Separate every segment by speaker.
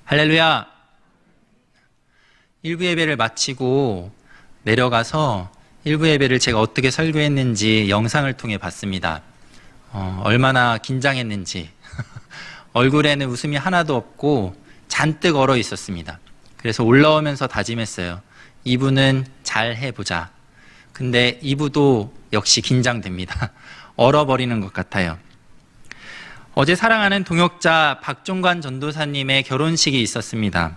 Speaker 1: 할렐루야! 일부 예배를 마치고 내려가서 일부 예배를 제가 어떻게 설교했는지 영상을 통해 봤습니다. 얼마나 긴장했는지 얼굴에는 웃음이 하나도 없고 잔뜩 얼어 있었습니다. 그래서 올라오면서 다짐했어요. 2부는 잘 해보자. 근데 2부도 역시 긴장됩니다. 얼어버리는 것 같아요. 어제 사랑하는 동역자 박종관 전도사님의 결혼식이 있었습니다.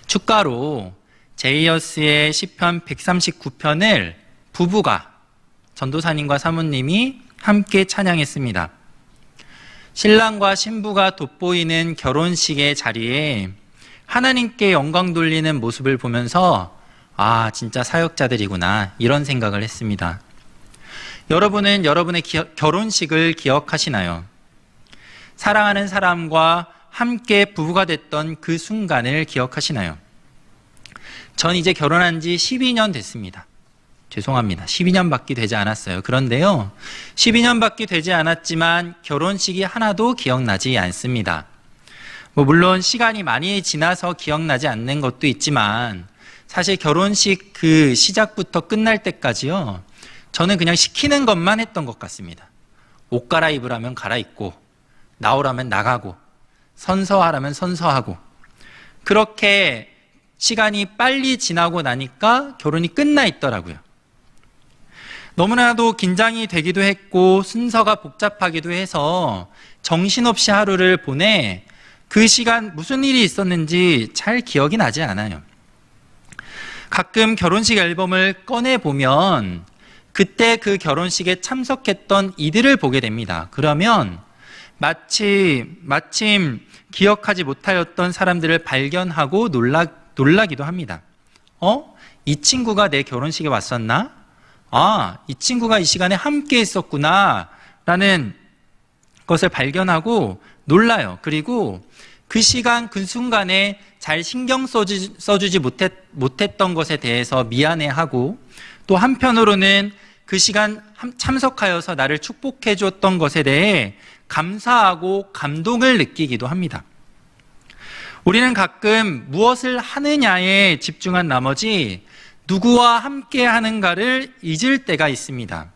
Speaker 1: 축가로 제이어스의 시편 139편을 부부가 전도사님과 사모님이 함께 찬양했습니다. 신랑과 신부가 돋보이는 결혼식의 자리에 하나님께 영광 돌리는 모습을 보면서 아, 진짜 사역자들이구나 이런 생각을 했습니다. 여러분은 여러분의 결혼식을 기억하시나요? 사랑하는 사람과 함께 부부가 됐던 그 순간을 기억하시나요? 전 이제 결혼한 지 12년 됐습니다. 죄송합니다. 12년밖에 되지 않았어요. 그런데요, 12년밖에 되지 않았지만 결혼식이 하나도 기억나지 않습니다. 물론 시간이 많이 지나서 기억나지 않는 것도 있지만 사실 결혼식 그 시작부터 끝날 때까지요, 저는 그냥 시키는 것만 했던 것 같습니다. 옷 갈아입으라면 갈아입고, 나오라면 나가고, 선서하라면 선서하고, 그렇게 시간이 빨리 지나고 나니까 결혼이 끝나 있더라고요. 너무나도 긴장이 되기도 했고 순서가 복잡하기도 해서 정신없이 하루를 보내 그 시간 무슨 일이 있었는지 잘 기억이 나지 않아요. 가끔 결혼식 앨범을 꺼내보면 그때 그 결혼식에 참석했던 이들을 보게 됩니다. 그러면 마침 기억하지 못하였던 사람들을 발견하고 놀라기도 합니다. 이 친구가 내 결혼식에 왔었나? 아, 이 친구가 이 시간에 함께 했었구나 라는 것을 발견하고 놀라요. 그리고 그 시간 그 순간에 잘 신경 써주지 못했던 것에 대해서 미안해하고, 또 한편으로는 그 시간 참석하여서 나를 축복해 줬던 것에 대해 감사하고 감동을 느끼기도 합니다. 우리는 가끔 무엇을 하느냐에 집중한 나머지 누구와 함께 하는가를 잊을 때가 있습니다.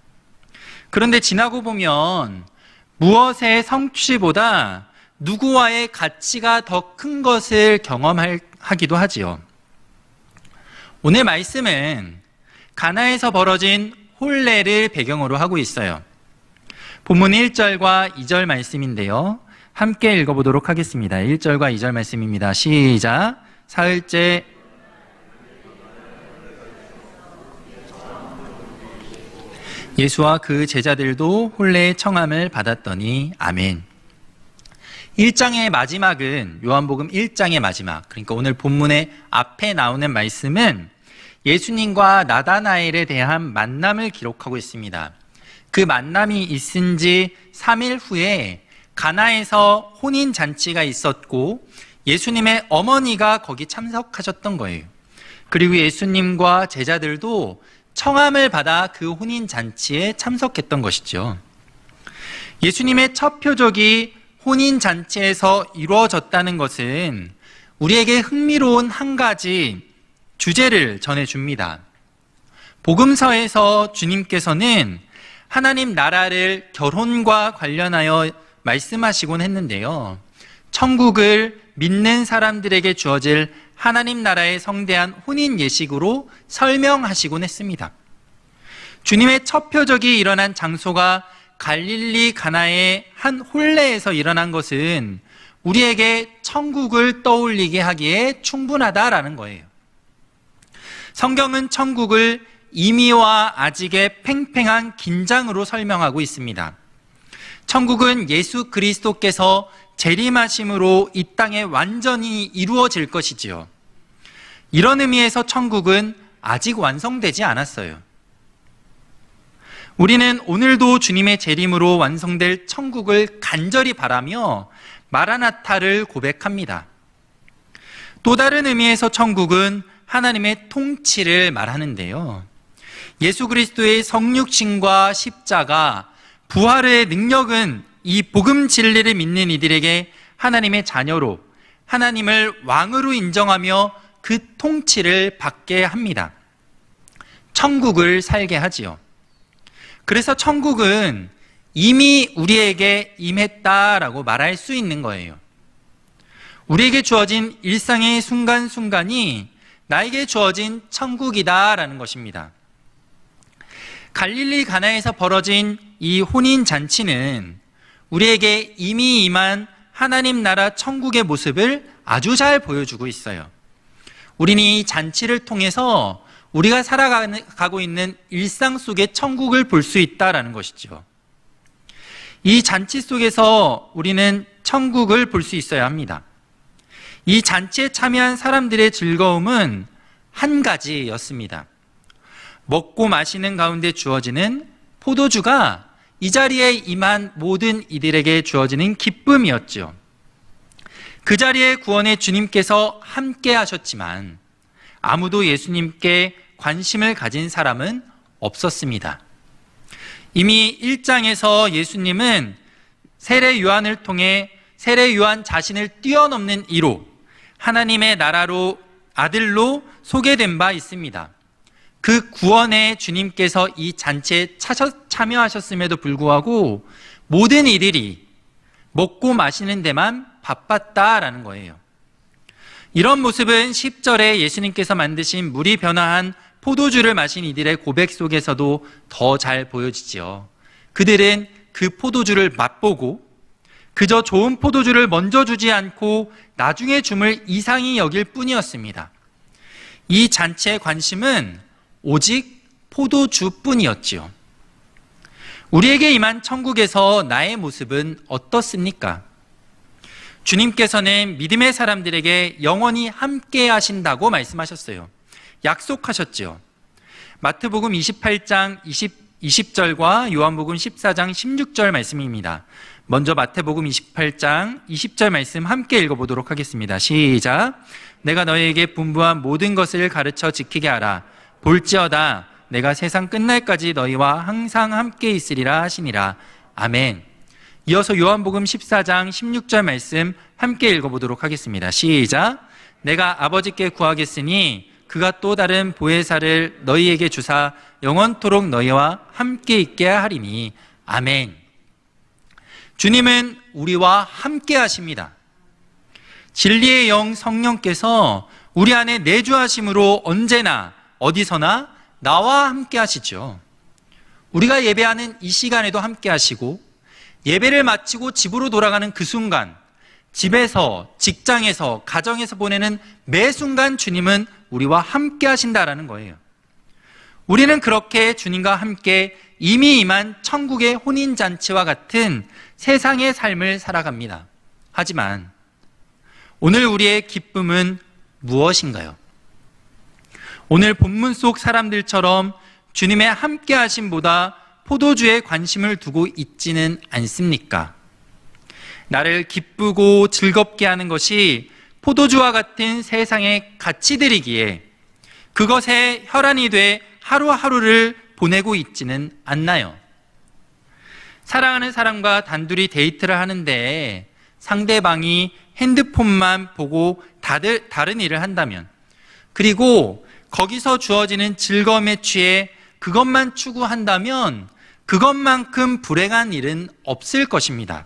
Speaker 1: 그런데 지나고 보면 무엇의 성취보다 누구와의 가치가 더 큰 것을 경험하기도 하지요. 오늘 말씀은 가나에서 벌어진 혼례를 배경으로 하고 있어요. 본문 1절과 2절 말씀인데요, 함께 읽어보도록 하겠습니다. 1절과 2절 말씀입니다. 시작. 사흘째 예수와 그 제자들도 혼례의 청함을 받았더니 아멘. 1장의 마지막은 요한복음 1장의 마지막, 그러니까 오늘 본문의 앞에 나오는 말씀은 예수님과 나다나엘에 대한 만남을 기록하고 있습니다. 그 만남이 있은 지 3일 후에 가나에서 혼인잔치가 있었고 예수님의 어머니가 거기 참석하셨던 거예요. 그리고 예수님과 제자들도 청함을 받아 그 혼인잔치에 참석했던 것이죠. 예수님의 첫 표적이 혼인잔치에서 이루어졌다는 것은 우리에게 흥미로운 한 가지 주제를 전해줍니다. 복음서에서 주님께서는 하나님 나라를 결혼과 관련하여 말씀하시곤 했는데요, 천국을 믿는 사람들에게 주어질 하나님 나라의 성대한 혼인 예식으로 설명하시곤 했습니다. 주님의 첫 표적이 일어난 장소가 갈릴리 가나의 한 혼례에서 일어난 것은 우리에게 천국을 떠올리게 하기에 충분하다라는 거예요. 성경은 천국을 이미와 아직의 팽팽한 긴장으로 설명하고 있습니다. 천국은 예수 그리스도께서 재림하심으로 이 땅에 완전히 이루어질 것이지요. 이런 의미에서 천국은 아직 완성되지 않았어요. 우리는 오늘도 주님의 재림으로 완성될 천국을 간절히 바라며 마라나타를 고백합니다. 또 다른 의미에서 천국은 하나님의 통치를 말하는데요, 예수 그리스도의 성육신과 십자가, 부활의 능력은 이 복음 진리를 믿는 이들에게 하나님의 자녀로, 하나님을 왕으로 인정하며 그 통치를 받게 합니다. 천국을 살게 하지요. 그래서 천국은 이미 우리에게 임했다라고 말할 수 있는 거예요. 우리에게 주어진 일상의 순간순간이 나에게 주어진 천국이다라는 것입니다. 갈릴리 가나에서 벌어진 이 혼인잔치는 우리에게 이미 임한 하나님 나라 천국의 모습을 아주 잘 보여주고 있어요. 우리는 이 잔치를 통해서 우리가 살아가고 있는 일상 속의 천국을 볼 수 있다라는 것이죠. 이 잔치 속에서 우리는 천국을 볼 수 있어야 합니다. 이 잔치에 참여한 사람들의 즐거움은 한 가지였습니다. 먹고 마시는 가운데 주어지는 포도주가 이 자리에 임한 모든 이들에게 주어지는 기쁨이었죠. 그 자리에 구원의 주님께서 함께 하셨지만 아무도 예수님께 관심을 가진 사람은 없었습니다. 이미 1장에서 예수님은 세례 요한을 통해 세례 요한 자신을 뛰어넘는 이로 하나님의 나라로 아들로 소개된 바 있습니다. 그 구원의 주님께서 이 잔치에 참여하셨음에도 불구하고 모든 이들이 먹고 마시는 데만 바빴다라는 거예요. 이런 모습은 10절에 예수님께서 만드신 물이 변화한 포도주를 마신 이들의 고백 속에서도 더 잘 보여지지요. 그들은 그 포도주를 맛보고 그저 좋은 포도주를 먼저 주지 않고 나중에 줌을 이상히 여길 뿐이었습니다. 이 잔치의 관심은 오직 포도주뿐이었지요. 우리에게 임한 천국에서 나의 모습은 어떻습니까? 주님께서는 믿음의 사람들에게 영원히 함께 하신다고 말씀하셨어요. 약속하셨지요. 마태복음 28장 20절과 요한복음 14장 16절 말씀입니다. 먼저 마태복음 28장 20절 말씀 함께 읽어보도록 하겠습니다. 시작. 내가 너희에게 분부한 모든 것을 가르쳐 지키게 하라. 볼지어다 내가 세상 끝날까지 너희와 항상 함께 있으리라 하시니라. 아멘. 이어서 요한복음 14장 16절 말씀 함께 읽어보도록 하겠습니다. 시작. 내가 아버지께 구하겠으니 그가 또 다른 보혜사를 너희에게 주사 영원토록 너희와 함께 있게 하리니. 아멘. 주님은 우리와 함께 하십니다. 진리의 영 성령께서 우리 안에 내주하심으로 언제나 어디서나 나와 함께 하시죠. 우리가 예배하는 이 시간에도 함께 하시고 예배를 마치고 집으로 돌아가는 그 순간, 집에서, 직장에서, 가정에서 보내는 매 순간 주님은 우리와 함께 하신다라는 거예요. 우리는 그렇게 주님과 함께 이미 임한 천국의 혼인잔치와 같은 세상의 삶을 살아갑니다. 하지만 오늘 우리의 기쁨은 무엇인가요? 오늘 본문 속 사람들처럼 주님의 함께 하심보다 포도주에 관심을 두고 있지는 않습니까? 나를 기쁘고 즐겁게 하는 것이 포도주와 같은 세상의 가치들이기에 그것에 혈안이 돼 하루하루를 보내고 있지는 않나요? 사랑하는 사람과 단둘이 데이트를 하는데 상대방이 핸드폰만 보고 다른 일을 한다면, 그리고 거기서 주어지는 즐거움에 취해 그것만 추구한다면 그것만큼 불행한 일은 없을 것입니다.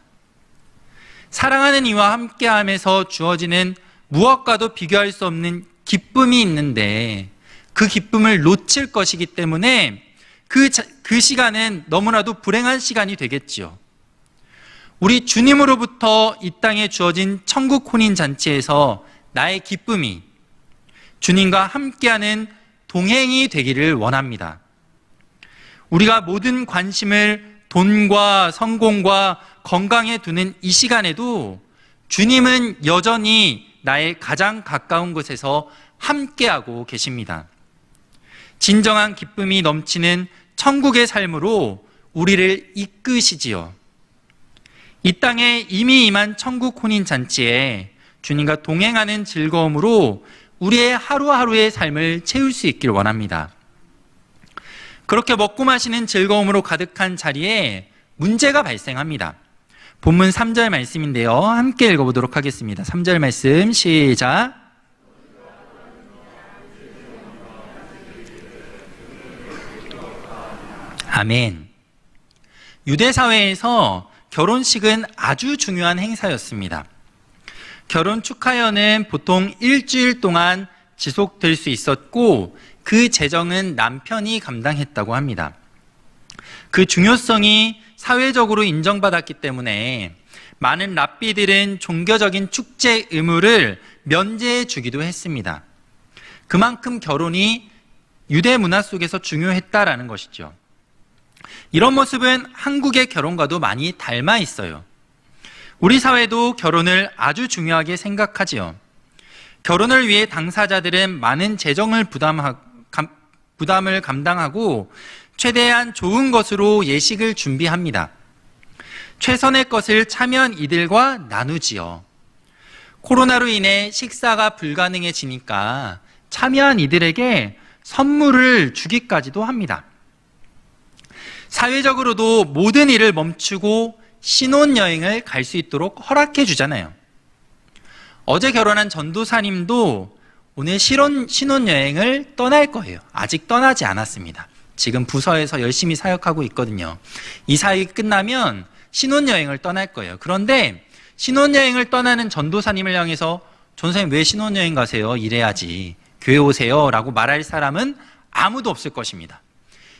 Speaker 1: 사랑하는 이와 함께하면서 주어지는 무엇과도 비교할 수 없는 기쁨이 있는데 그 기쁨을 놓칠 것이기 때문에 그 시간은 너무나도 불행한 시간이 되겠지요. 우리 주님으로부터 이 땅에 주어진 천국 혼인잔치에서 나의 기쁨이 주님과 함께하는 동행이 되기를 원합니다. 우리가 모든 관심을 돈과 성공과 건강에 두는 이 시간에도 주님은 여전히 나의 가장 가까운 곳에서 함께하고 계십니다. 진정한 기쁨이 넘치는 천국의 삶으로 우리를 이끄시지요. 이 땅에 이미 임한 천국 혼인잔치에 주님과 동행하는 즐거움으로 우리의 하루하루의 삶을 채울 수 있길 원합니다. 그렇게 먹고 마시는 즐거움으로 가득한 자리에 문제가 발생합니다. 본문 3절 말씀인데요. 함께 읽어보도록 하겠습니다. 3절 말씀 시작. 아멘. 유대 사회에서 결혼식은 아주 중요한 행사였습니다. 결혼 축하연은 보통 일주일 동안 지속될 수 있었고 그 재정은 남편이 감당했다고 합니다. 그 중요성이 사회적으로 인정받았기 때문에 많은 랍비들은 종교적인 축제 의무를 면제해 주기도 했습니다. 그만큼 결혼이 유대 문화 속에서 중요했다라는 것이죠. 이런 모습은 한국의 결혼과도 많이 닮아 있어요. 우리 사회도 결혼을 아주 중요하게 생각하지요. 결혼을 위해 당사자들은 많은 재정을 부담을 감당하고 최대한 좋은 것으로 예식을 준비합니다. 최선의 것을 참여한 이들과 나누지요. 코로나로 인해 식사가 불가능해지니까 참여한 이들에게 선물을 주기까지도 합니다. 사회적으로도 모든 일을 멈추고 신혼여행을 갈 수 있도록 허락해 주잖아요. 어제 결혼한 전도사님도 오늘 신혼여행을 떠날 거예요. 아직 떠나지 않았습니다. 지금 부서에서 열심히 사역하고 있거든요. 이 사역이 끝나면 신혼여행을 떠날 거예요. 그런데 신혼여행을 떠나는 전도사님을 향해서 전도사님 왜 신혼여행 가세요? 일해야지. 교회 오세요. 라고 말할 사람은 아무도 없을 것입니다.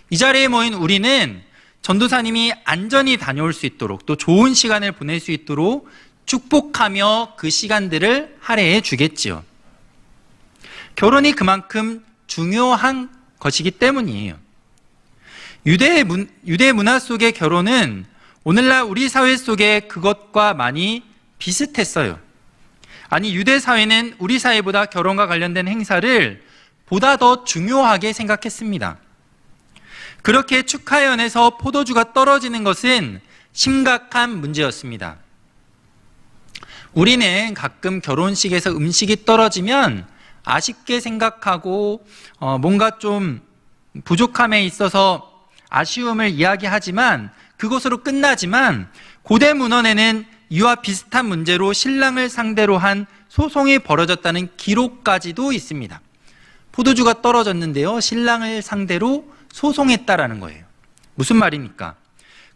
Speaker 1: 이 자리에 모인 우리는 전도사님이 안전히 다녀올 수 있도록 또 좋은 시간을 보낼 수 있도록 축복하며 그 시간들을 할애해 주겠지요. 결혼이 그만큼 중요한 것이기 때문이에요. 유대 문화 속의 결혼은 오늘날 우리 사회 속에 그것과 많이 비슷했어요. 아니, 유대 사회는 우리 사회보다 결혼과 관련된 행사를 보다 더 중요하게 생각했습니다. 그렇게 축하연에서 포도주가 떨어지는 것은 심각한 문제였습니다. 우리는 가끔 결혼식에서 음식이 떨어지면 아쉽게 생각하고 뭔가 좀 부족함에 있어서 아쉬움을 이야기하지만 그것으로 끝나지만 고대 문헌에는 이와 비슷한 문제로 신랑을 상대로 한 소송이 벌어졌다는 기록까지도 있습니다. 포도주가 떨어졌는데요, 신랑을 상대로 소송했다라는 거예요. 무슨 말입니까?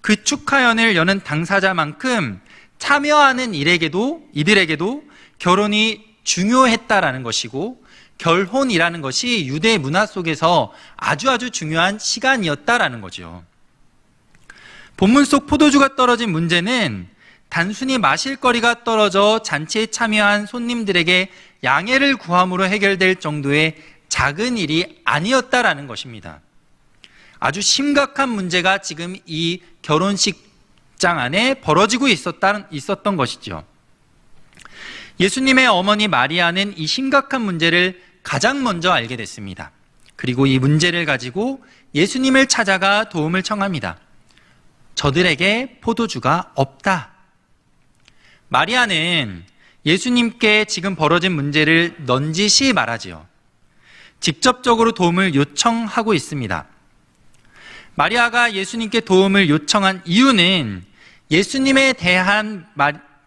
Speaker 1: 그 축하연을 여는 당사자만큼 참여하는 이들에게도 결혼이 중요했다라는 것이고 결혼이라는 것이 유대 문화 속에서 아주 중요한 시간이었다라는 거죠. 본문 속 포도주가 떨어진 문제는 단순히 마실 거리가 떨어져 잔치에 참여한 손님들에게 양해를 구함으로 해결될 정도의 작은 일이 아니었다라는 것입니다. 아주 심각한 문제가 지금 이 결혼식장 안에 벌어지고 있었던 것이죠. 예수님의 어머니 마리아는 이 심각한 문제를 가장 먼저 알게 됐습니다. 그리고 이 문제를 가지고 예수님을 찾아가 도움을 청합니다. 저들에게 포도주가 없다. 마리아는 예수님께 지금 벌어진 문제를 넌지시 말하지요. 직접적으로 도움을 요청하고 있습니다. 마리아가 예수님께 도움을 요청한 이유는 예수님에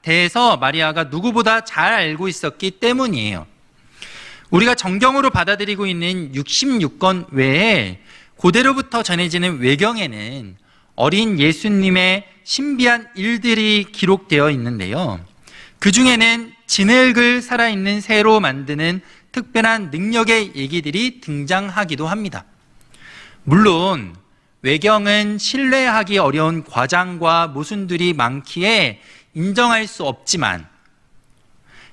Speaker 1: 대해서 마리아가 누구보다 잘 알고 있었기 때문이에요. 우리가 정경으로 받아들이고 있는 66권 외에 고대로부터 전해지는 외경에는 어린 예수님의 신비한 일들이 기록되어 있는데요. 그 중에는 진흙을 살아있는 새로 만드는 특별한 능력의 얘기들이 등장하기도 합니다. 물론 외경은 신뢰하기 어려운 과장과 모순들이 많기에 인정할 수 없지만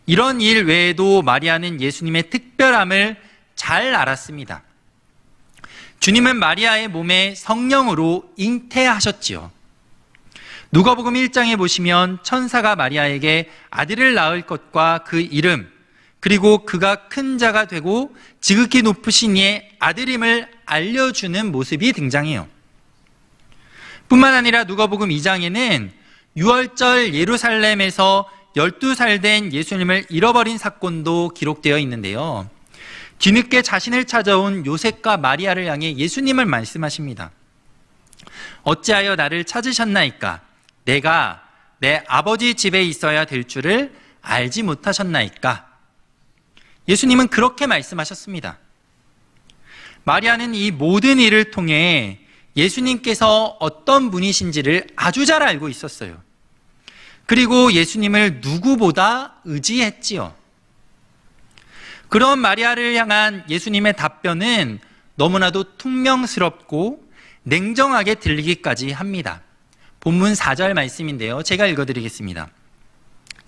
Speaker 1: 이런 일 외에도 마리아는 예수님의 특별함을 잘 알았습니다. 주님은 마리아의 몸에 성령으로 잉태하셨지요. 누가복음 1장에 보시면 천사가 마리아에게 아들을 낳을 것과 그 이름, 그리고 그가 큰 자가 되고 지극히 높으신 이의 아들임을 알려주는 모습이 등장해요. 뿐만 아니라 누가복음 2장에는 유월절 예루살렘에서 12살 된 예수님을 잃어버린 사건도 기록되어 있는데요. 뒤늦게 자신을 찾아온 요셉과 마리아를 향해 예수님을 말씀하십니다. 어찌하여 나를 찾으셨나이까? 내가 내 아버지 집에 있어야 될 줄을 알지 못하셨나이까? 예수님은 그렇게 말씀하셨습니다. 마리아는 이 모든 일을 통해 예수님께서 어떤 분이신지를 아주 잘 알고 있었어요. 그리고 예수님을 누구보다 의지했지요. 그런 마리아를 향한 예수님의 답변은 너무나도 퉁명스럽고 냉정하게 들리기까지 합니다. 본문 4절 말씀인데요. 제가 읽어드리겠습니다.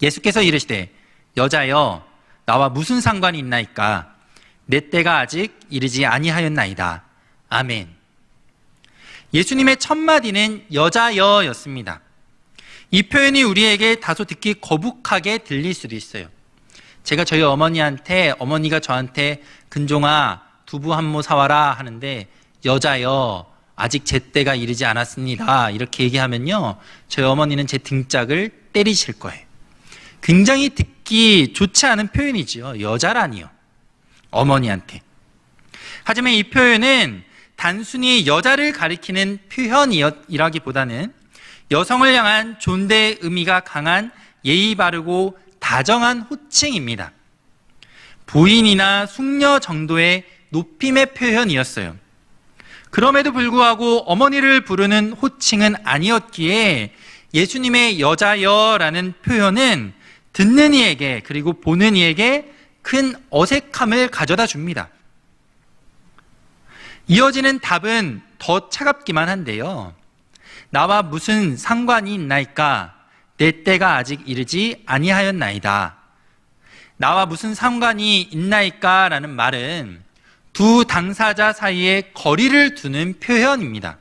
Speaker 1: 예수께서 이르시되 여자여 나와 무슨 상관이 있나이까? 내 때가 아직 이르지 아니하였나이다. 아멘. 예수님의 첫 마디는 여자여였습니다. 이 표현이 우리에게 다소 듣기 거북하게 들릴 수도 있어요. 제가 저희 어머니가 저한테 근종아 두부 한 모 사와라 하는데 여자여 아직 제 때가 이르지 않았습니다 이렇게 얘기하면요, 저희 어머니는 제 등짝을 때리실 거예요. 굉장히 듣기 좋지 않은 표현이지요. 여자라니요, 어머니한테. 하지만 이 표현은 단순히 여자를 가리키는 표현이라기보다는 여성을 향한 존대의 의미가 강한 예의 바르고 다정한 호칭입니다. 부인이나 숙녀 정도의 높임의 표현이었어요. 그럼에도 불구하고 어머니를 부르는 호칭은 아니었기에 예수님의 여자여라는 표현은 듣는 이에게 그리고 보는 이에게 큰 어색함을 가져다 줍니다. 이어지는 답은 더 차갑기만 한데요. 나와 무슨 상관이 있나이까? 내 때가 아직 이르지 아니하였나이다. 나와 무슨 상관이 있나이까? 라는 말은 두 당사자 사이에 거리를 두는 표현입니다.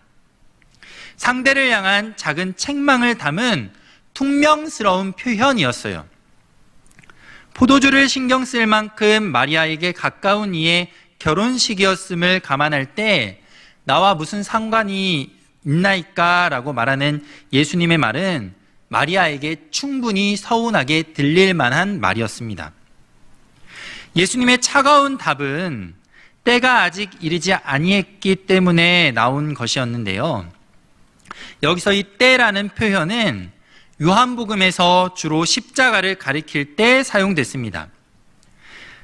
Speaker 1: 상대를 향한 작은 책망을 담은 퉁명스러운 표현이었어요. 포도주를 신경 쓸 만큼 마리아에게 가까운 이의 결혼식이었음을 감안할 때 나와 무슨 상관이 있나이까? 라고 말하는 예수님의 말은 마리아에게 충분히 서운하게 들릴 만한 말이었습니다. 예수님의 차가운 답은 때가 아직 이르지 아니했기 때문에 나온 것이었는데요. 여기서 이 때라는 표현은 요한복음에서 주로 십자가를 가리킬 때 사용됐습니다.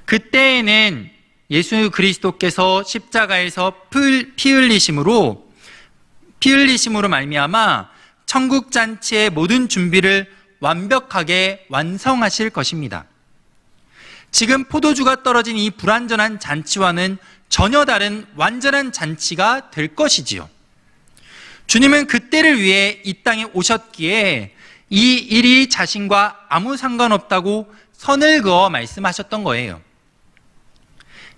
Speaker 1: 그때에는 예수 그리스도께서 십자가에서 피 흘리심으로 말미암아 천국 잔치의 모든 준비를 완벽하게 완성하실 것입니다. 지금 포도주가 떨어진 이 불완전한 잔치와는 전혀 다른 완전한 잔치가 될 것이지요. 주님은 그때를 위해 이 땅에 오셨기에 이 일이 자신과 아무 상관없다고 선을 그어 말씀하셨던 거예요.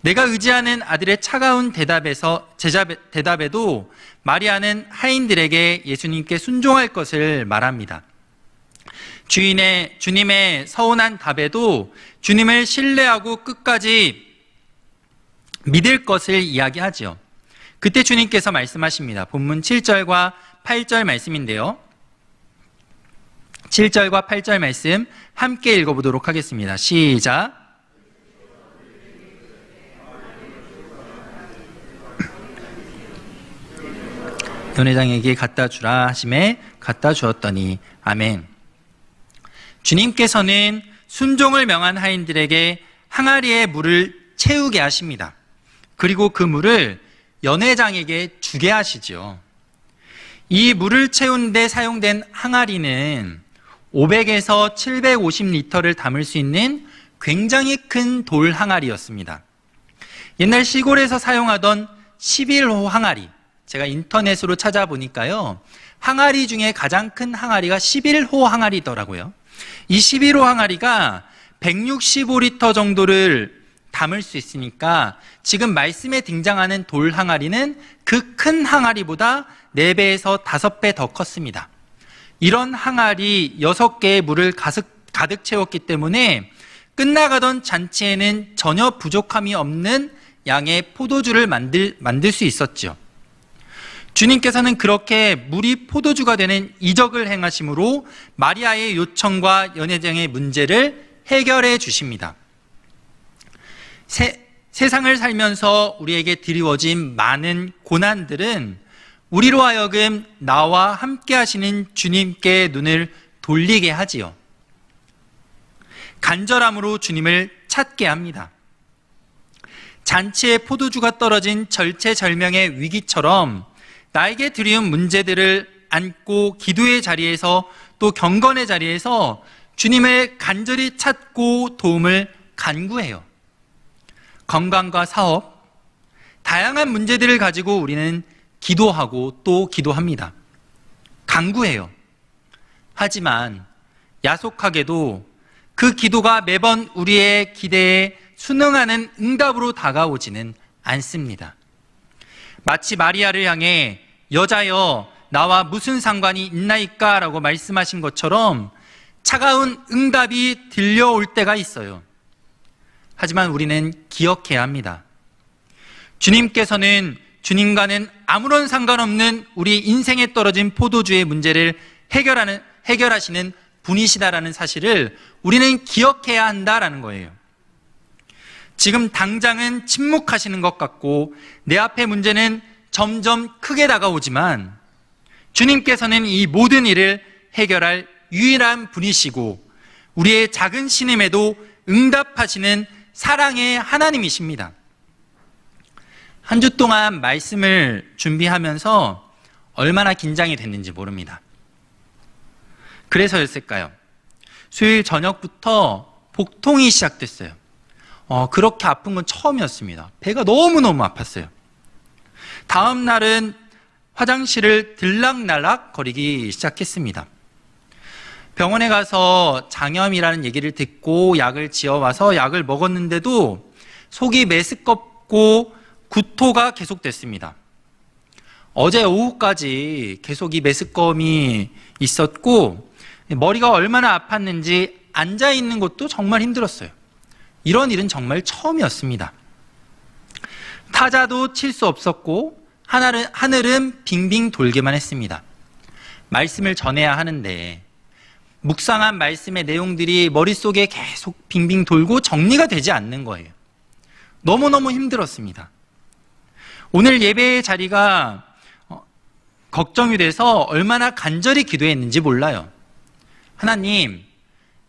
Speaker 1: 내가 의지하는 아들의 차가운 대답에도 마리아는 하인들에게 예수님께 순종할 것을 말합니다. 주님의 서운한 답에도 주님을 신뢰하고 끝까지 믿을 것을 이야기하죠. 그때 주님께서 말씀하십니다. 본문 7절과 8절 말씀인데요. 7절과 8절 말씀 함께 읽어보도록 하겠습니다. 시작. 연회장에게 갖다 주라 하심에 갖다 주었더니 아멘. 주님께서는 순종을 명한 하인들에게 항아리에 물을 채우게 하십니다. 그리고 그 물을 연회장에게 주게 하시죠. 이 물을 채운 데 사용된 항아리는 500에서 750리터를 담을 수 있는 굉장히 큰 돌 항아리였습니다. 옛날 시골에서 사용하던 11호 항아리, 제가 인터넷으로 찾아보니까요, 항아리 중에 가장 큰 항아리가 11호 항아리더라고요. 이 11호 항아리가 165리터 정도를 담을 수 있으니까 지금 말씀에 등장하는 돌 항아리는 그 큰 항아리보다 4배에서 5배 더 컸습니다. 이런 항아리 6개의 물을 가득 채웠기 때문에 끝나가던 잔치에는 전혀 부족함이 없는 양의 포도주를 만들 수 있었죠. 주님께서는 그렇게 물이 포도주가 되는 이적을 행하심으로 마리아의 요청과 연회장의 문제를 해결해 주십니다. 세상을 살면서 우리에게 드리워진 많은 고난들은 우리로 하여금 나와 함께 하시는 주님께 눈을 돌리게 하지요. 간절함으로 주님을 찾게 합니다. 잔치에 포도주가 떨어진 절체절명의 위기처럼 나에게 드리운 문제들을 안고 기도의 자리에서 또 경건의 자리에서 주님을 간절히 찾고 도움을 간구해요. 건강과 사업, 다양한 문제들을 가지고 우리는 기도하고 또 기도합니다. 간구해요. 하지만 야속하게도 그 기도가 매번 우리의 기대에 순응하는 응답으로 다가오지는 않습니다. 마치 마리아를 향해 여자여 나와 무슨 상관이 있나이까 라고 말씀하신 것처럼 차가운 응답이 들려올 때가 있어요. 하지만 우리는 기억해야 합니다. 주님께서는 주님과는 아무런 상관없는 우리 인생에 떨어진 포도주의 문제를 해결하시는 분이시다라는 사실을 우리는 기억해야 한다라는 거예요. 지금 당장은 침묵하시는 것 같고 내 앞의 문제는 점점 크게 다가오지만 주님께서는 이 모든 일을 해결할 유일한 분이시고 우리의 작은 신음에도 응답하시는 사랑의 하나님이십니다. 한 주 동안 말씀을 준비하면서 얼마나 긴장이 됐는지 모릅니다. 그래서였을까요? 수요일 저녁부터 복통이 시작됐어요. 그렇게 아픈 건 처음이었습니다. 배가 너무너무 아팠어요. 다음 날은 화장실을 들락날락 거리기 시작했습니다. 병원에 가서 장염이라는 얘기를 듣고 약을 지어와서 약을 먹었는데도 속이 메스껍고 구토가 계속됐습니다. 어제 오후까지 계속 이 메스꺼움이 있었고 머리가 얼마나 아팠는지 앉아있는 것도 정말 힘들었어요. 이런 일은 정말 처음이었습니다. 타자도 칠 수 없었고 하늘은 빙빙 돌기만 했습니다. 말씀을 전해야 하는데 묵상한 말씀의 내용들이 머릿속에 계속 빙빙 돌고 정리가 되지 않는 거예요. 너무너무 힘들었습니다. 오늘 예배의 자리가 걱정이 돼서 얼마나 간절히 기도했는지 몰라요. 하나님,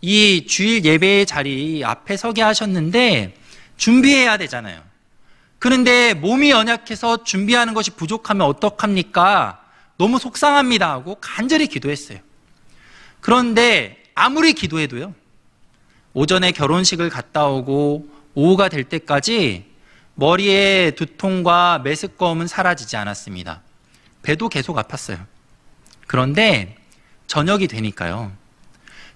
Speaker 1: 이 주일 예배의 자리 앞에 서게 하셨는데 준비해야 되잖아요. 그런데 몸이 연약해서 준비하는 것이 부족하면 어떡합니까? 너무 속상합니다 하고 간절히 기도했어요. 그런데 아무리 기도해도요, 오전에 결혼식을 갔다 오고 오후가 될 때까지 머리에 두통과 메스꺼움은 사라지지 않았습니다. 배도 계속 아팠어요. 그런데 저녁이 되니까요,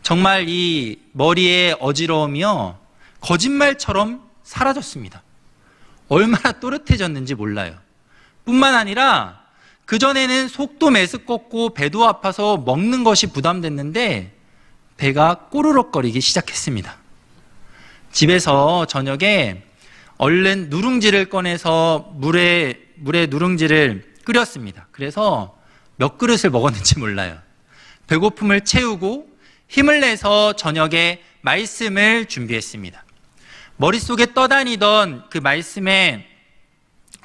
Speaker 1: 정말 이 머리의 어지러움이요 거짓말처럼 사라졌습니다. 얼마나 또렷해졌는지 몰라요. 뿐만 아니라 그전에는 속도 메스껍고 배도 아파서 먹는 것이 부담됐는데 배가 꼬르륵거리기 시작했습니다. 집에서 저녁에 얼른 누룽지를 꺼내서 물에 누룽지를 끓였습니다. 그래서 몇 그릇을 먹었는지 몰라요. 배고픔을 채우고 힘을 내서 저녁에 말씀을 준비했습니다. 머릿속에 떠다니던 그 말씀의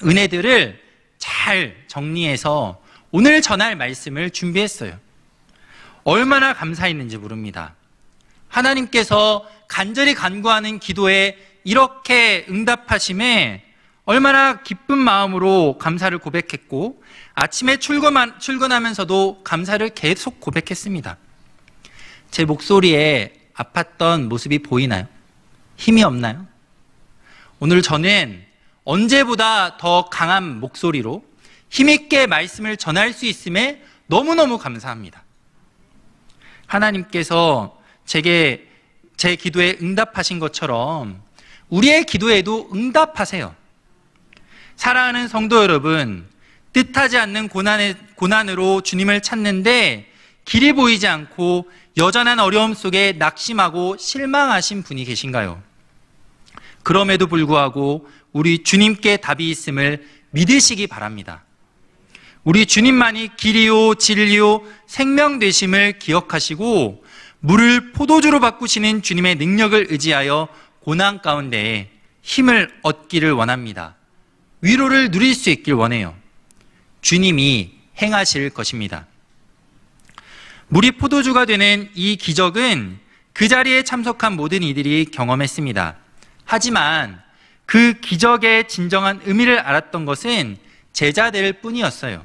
Speaker 1: 은혜들을 잘 정리해서 오늘 전할 말씀을 준비했어요. 얼마나 감사했는지 모릅니다. 하나님께서 간절히 간구하는 기도에 이렇게 응답하심에 얼마나 기쁜 마음으로 감사를 고백했고 아침에 출근하면서도 감사를 계속 고백했습니다. 제 목소리에 아팠던 모습이 보이나요? 힘이 없나요? 오늘 저는 언제보다 더 강한 목소리로 힘있게 말씀을 전할 수 있음에 너무너무 감사합니다. 하나님께서 제 기도에 응답하신 것처럼 우리의 기도에도 응답하세요. 사랑하는 성도 여러분, 뜻하지 않는 고난으로 주님을 찾는데 길이 보이지 않고 여전한 어려움 속에 낙심하고 실망하신 분이 계신가요? 그럼에도 불구하고 우리 주님께 답이 있음을 믿으시기 바랍니다. 우리 주님만이 길이요 진리요 생명 되심을 기억하시고 물을 포도주로 바꾸시는 주님의 능력을 의지하여 고난 가운데 힘을 얻기를 원합니다. 위로를 누릴 수 있길 원해요. 주님이 행하실 것입니다. 물이 포도주가 되는 이 기적은 그 자리에 참석한 모든 이들이 경험했습니다. 하지만 그 기적의 진정한 의미를 알았던 것은 제자들 뿐이었어요.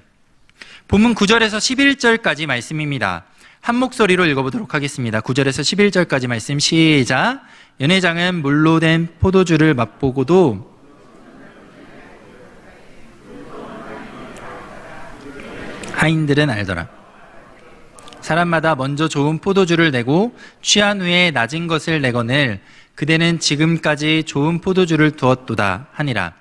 Speaker 1: 본문 9절에서 11절까지 말씀입니다. 한 목소리로 읽어보도록 하겠습니다. 9절에서 11절까지 말씀 시작. 연회장은 물로 된 포도주를 맛보고도 하인들은 알더라. 사람마다 먼저 좋은 포도주를 내고 취한 후에 낮은 것을 내거늘 그대는 지금까지 좋은 포도주를 두었도다 하니라.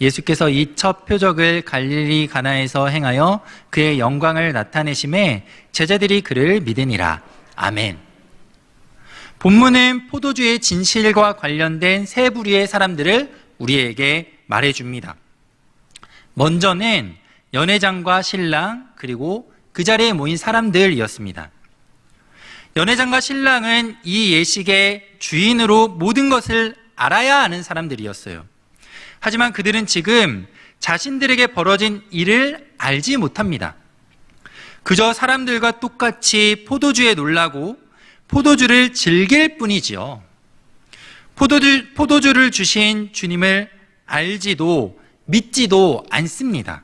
Speaker 1: 예수께서 이 첫 표적을 갈릴리 가나에서 행하여 그의 영광을 나타내심에 제자들이 그를 믿으니라. 아멘. 본문은 포도주의 진실과 관련된 세 부류의 사람들을 우리에게 말해줍니다. 먼저는 연회장과 신랑 그리고 그 자리에 모인 사람들이었습니다. 연회장과 신랑은 이 예식의 주인으로 모든 것을 알아야 하는 사람들이었어요. 하지만 그들은 지금 자신들에게 벌어진 일을 알지 못합니다. 그저 사람들과 똑같이 포도주에 놀라고 포도주를 즐길 뿐이지요. 포도주를 주신 주님을 알지도 믿지도 않습니다.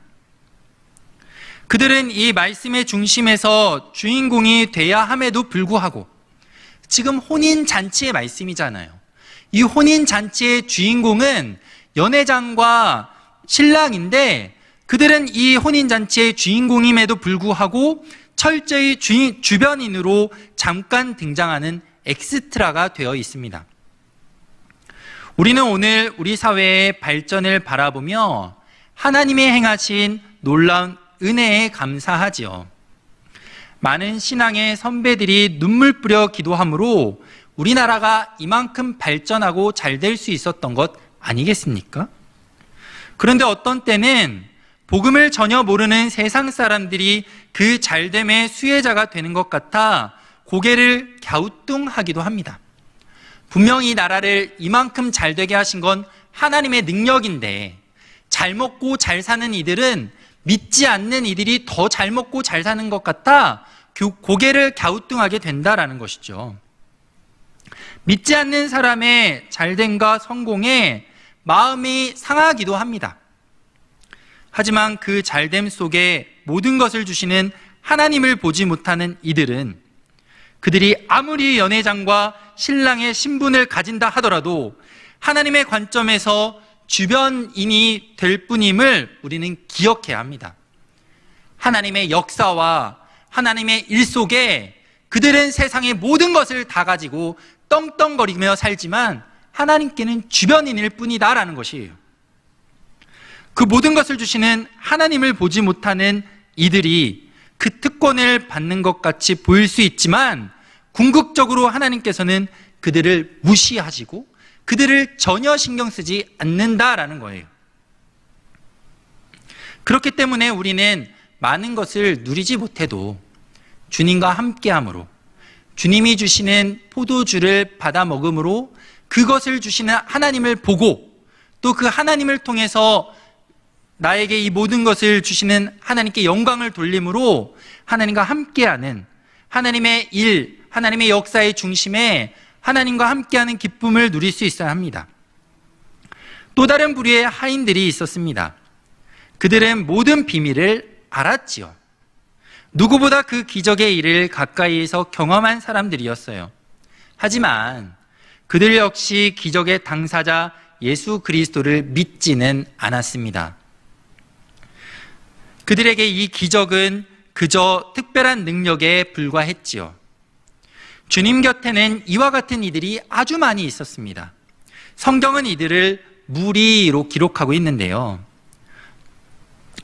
Speaker 1: 그들은 이 말씀의 중심에서 주인공이 돼야 함에도 불구하고 지금 혼인잔치의 말씀이잖아요. 이 혼인잔치의 주인공은 연회장과 신랑인데 그들은 이 혼인잔치의 주인공임에도 불구하고 철저히 주변인으로 잠깐 등장하는 엑스트라가 되어 있습니다. 우리는 오늘 우리 사회의 발전을 바라보며 하나님이 행하신 놀라운 은혜에 감사하지요. 많은 신앙의 선배들이 눈물 뿌려 기도함으로 우리나라가 이만큼 발전하고 잘 될 수 있었던 것 아니겠습니까? 그런데 어떤 때는 복음을 전혀 모르는 세상 사람들이 그 잘됨의 수혜자가 되는 것 같아 고개를 갸우뚱하기도 합니다. 분명히 이 나라를 이만큼 잘 되게 하신 건 하나님의 능력인데 잘 먹고 잘 사는 이들은 믿지 않는 이들이 더 잘 먹고 잘 사는 것 같아 고개를 갸우뚱하게 된다라는 것이죠. 믿지 않는 사람의 잘됨과 성공에 마음이 상하기도 합니다. 하지만 그 잘됨 속에 모든 것을 주시는 하나님을 보지 못하는 이들은 그들이 아무리 연회장과 신랑의 신분을 가진다 하더라도 하나님의 관점에서 주변인이 될 뿐임을 우리는 기억해야 합니다. 하나님의 역사와 하나님의 일 속에 그들은 세상의 모든 것을 다 가지고 떵떵거리며 살지만 하나님께는 주변인일 뿐이다라는 것이에요. 그 모든 것을 주시는 하나님을 보지 못하는 이들이 그 특권을 받는 것 같이 보일 수 있지만 궁극적으로 하나님께서는 그들을 무시하시고 그들을 전혀 신경 쓰지 않는다라는 거예요. 그렇기 때문에 우리는 많은 것을 누리지 못해도 주님과 함께함으로 주님이 주시는 포도주를 받아 먹음으로 그것을 주시는 하나님을 보고 또 그 하나님을 통해서 나에게 이 모든 것을 주시는 하나님께 영광을 돌림으로 하나님과 함께하는 하나님의 일, 하나님의 역사의 중심에 하나님과 함께하는 기쁨을 누릴 수 있어야 합니다. 또 다른 부류의 하인들이 있었습니다. 그들은 모든 비밀을 알았지요. 누구보다 그 기적의 일을 가까이에서 경험한 사람들이었어요. 하지만 그들 역시 기적의 당사자 예수 그리스도를 믿지는 않았습니다. 그들에게 이 기적은 그저 특별한 능력에 불과했지요. 주님 곁에는 이와 같은 이들이 아주 많이 있었습니다. 성경은 이들을 무리로 기록하고 있는데요.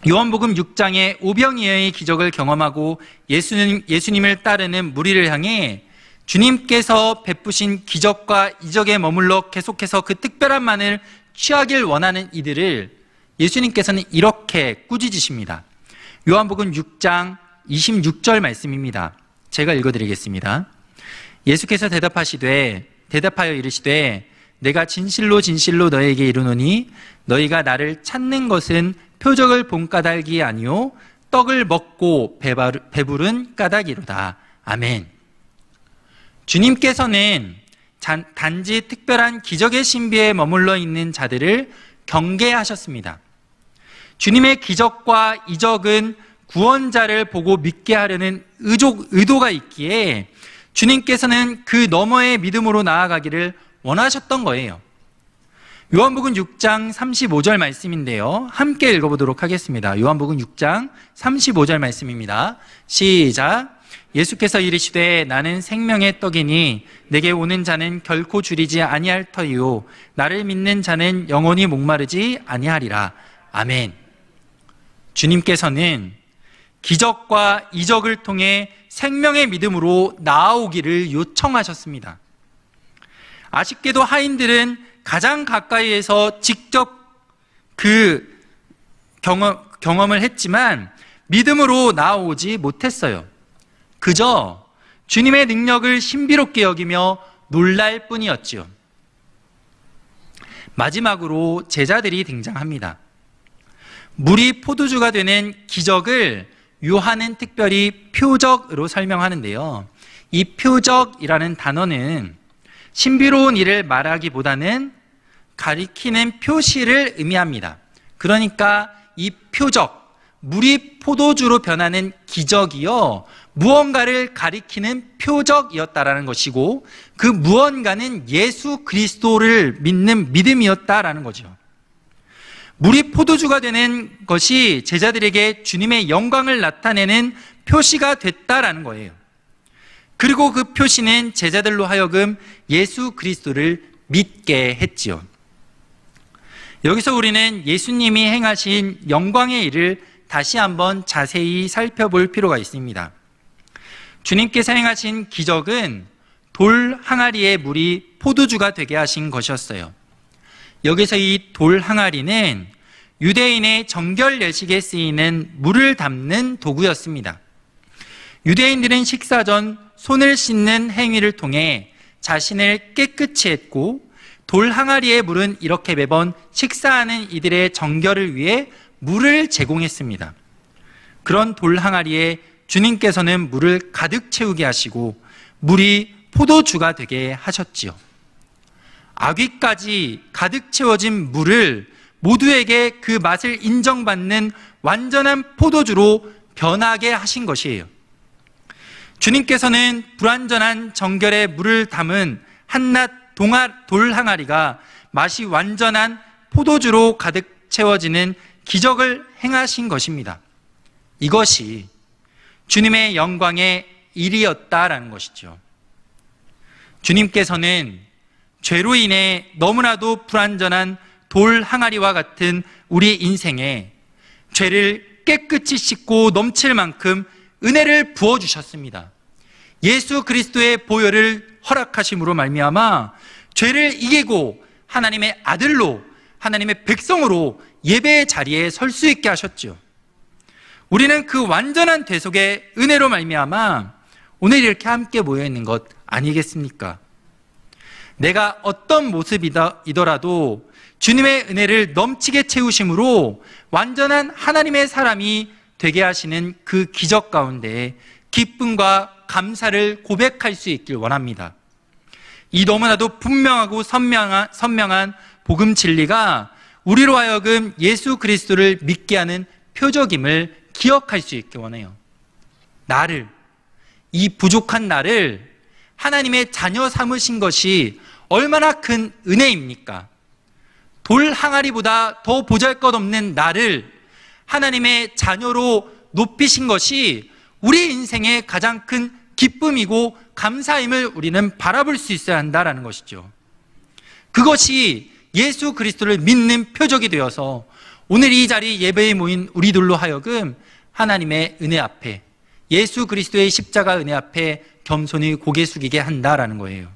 Speaker 1: 요한복음 6장에 오병이어의 기적을 경험하고 예수님을 따르는 무리를 향해 주님께서 베푸신 기적과 이적에 머물러 계속해서 그 특별한 만을 취하길 원하는 이들을 예수님께서는 이렇게 꾸짖으십니다. 요한복음 6장 26절 말씀입니다. 제가 읽어드리겠습니다. 예수께서 대답하여 이르시되 내가 진실로 진실로 너에게 이르노니 너희가 나를 찾는 것은 표적을 본 까닭이 아니요 떡을 먹고 배부른 까닭이로다. 아멘. 주님께서는 단지 특별한 기적의 신비에 머물러 있는 자들을 경계하셨습니다. 주님의 기적과 이적은 구원자를 보고 믿게 하려는 의도가 있기에 주님께서는 그 너머의 믿음으로 나아가기를 원하셨던 거예요. 요한복음 6장 35절 말씀인데요, 함께 읽어보도록 하겠습니다. 요한복음 6장 35절 말씀입니다. 시작. 예수께서 이르시되 나는 생명의 떡이니 내게 오는 자는 결코 줄이지 아니할 터이요 나를 믿는 자는 영원히 목마르지 아니하리라. 아멘. 주님께서는 기적과 이적을 통해 생명의 믿음으로 나아오기를 요청하셨습니다. 아쉽게도 하인들은 가장 가까이에서 직접 그 경험을 했지만 믿음으로 나아오지 못했어요. 그저 주님의 능력을 신비롭게 여기며 놀랄 뿐이었지요. 마지막으로 제자들이 등장합니다. 물이 포도주가 되는 기적을 요한은 특별히 표적으로 설명하는데요, 이 표적이라는 단어는 신비로운 일을 말하기보다는 가리키는 표시를 의미합니다. 그러니까 이 표적, 물이 포도주로 변하는 기적이요, 무언가를 가리키는 표적이었다라는 것이고, 그 무언가는 예수 그리스도를 믿는 믿음이었다라는 거죠. 물이 포도주가 되는 것이 제자들에게 주님의 영광을 나타내는 표시가 됐다라는 거예요. 그리고 그 표시는 제자들로 하여금 예수 그리스도를 믿게 했지요. 여기서 우리는 예수님이 행하신 영광의 일을 다시 한번 자세히 살펴볼 필요가 있습니다. 주님께서 행하신 기적은 돌 항아리의 물이 포도주가 되게 하신 것이었어요. 여기서 이 돌 항아리는 유대인의 정결 예식에 쓰이는 물을 담는 도구였습니다. 유대인들은 식사 전 손을 씻는 행위를 통해 자신을 깨끗이 했고, 돌 항아리의 물은 이렇게 매번 식사하는 이들의 정결을 위해 물을 제공했습니다. 그런 돌 항아리에 주님께서는 물을 가득 채우게 하시고 물이 포도주가 되게 하셨지요. 아귀까지 가득 채워진 물을 모두에게 그 맛을 인정받는 완전한 포도주로 변하게 하신 것이에요. 주님께서는 불완전한 정결의 물을 담은 한낱 돌 항아리가 맛이 완전한 포도주로 가득 채워지는 기적을 행하신 것입니다. 이것이 주님의 영광의 일이었다라는 것이죠. 주님께서는 죄로 인해 너무나도 불완전한 돌 항아리와 같은 우리 인생에 죄를 깨끗이 씻고 넘칠 만큼 은혜를 부어주셨습니다. 예수 그리스도의 보혈을 허락하심으로 말미암아 죄를 이기고 하나님의 아들로, 하나님의 백성으로 예배의 자리에 설 수 있게 하셨죠. 우리는 그 완전한 대속의 은혜로 말미암아 오늘 이렇게 함께 모여있는 것 아니겠습니까? 내가 어떤 모습이더라도 주님의 은혜를 넘치게 채우심으로 완전한 하나님의 사람이 되게 하시는 그 기적 가운데 기쁨과 감사를 고백할 수 있길 원합니다. 이 너무나도 분명하고 선명한 복음 진리가 우리로 하여금 예수 그리스도를 믿게 하는 표적임을 기억할 수 있게 원해요. 이 부족한 나를 하나님의 자녀 삼으신 것이 얼마나 큰 은혜입니까? 돌 항아리보다 더 보잘것없는 나를 하나님의 자녀로 높이신 것이 우리 인생의 가장 큰 기쁨이고 감사임을 우리는 바라볼 수 있어야 한다는 것이죠. 그것이 예수 그리스도를 믿는 표적이 되어서 오늘 이 자리 예배에 모인 우리들로 하여금 하나님의 은혜 앞에, 예수 그리스도의 십자가 은혜 앞에 겸손히 고개 숙이게 한다라는 거예요.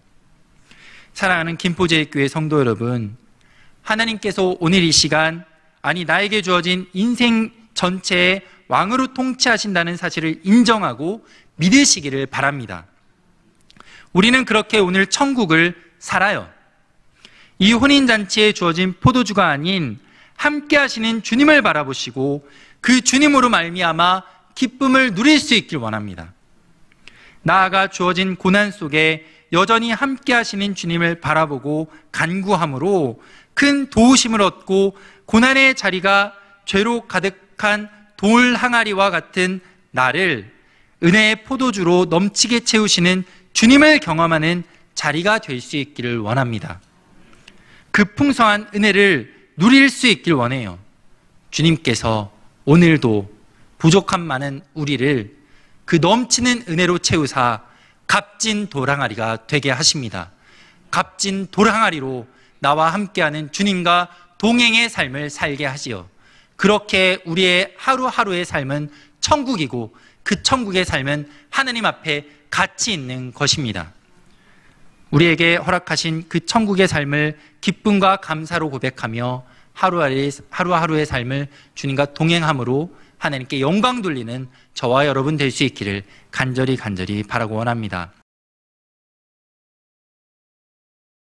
Speaker 1: 사랑하는 김포제일교회 성도 여러분, 하나님께서 오늘 이 시간, 나에게 주어진 인생 전체의 왕으로 통치하신다는 사실을 인정하고 믿으시기를 바랍니다. 우리는 그렇게 오늘 천국을 살아요. 이 혼인잔치에 주어진 포도주가 아닌 함께 하시는 주님을 바라보시고 그 주님으로 말미암아 기쁨을 누릴 수 있길 원합니다. 나아가 주어진 고난 속에 여전히 함께 하시는 주님을 바라보고 간구함으로 큰 도우심을 얻고 고난의 자리가 죄로 가득한 돌 항아리와 같은 나를 은혜의 포도주로 넘치게 채우시는 주님을 경험하는 자리가 될 수 있기를 원합니다. 그 풍성한 은혜를 누릴 수 있길 원해요. 주님께서 오늘도 부족한 많은 우리를 그 넘치는 은혜로 채우사 값진 돌항아리가 되게 하십니다. 값진 돌항아리로 나와 함께하는 주님과 동행의 삶을 살게 하지요. 그렇게 우리의 하루하루의 삶은 천국이고 그 천국의 삶은 하느님 앞에 가치 있는 것입니다. 우리에게 허락하신 그 천국의 삶을 기쁨과 감사로 고백하며 하루하루의 삶을 주님과 동행함으로 하나님께 영광 돌리는 저와 여러분 될 수 있기를 간절히 바라고 원합니다.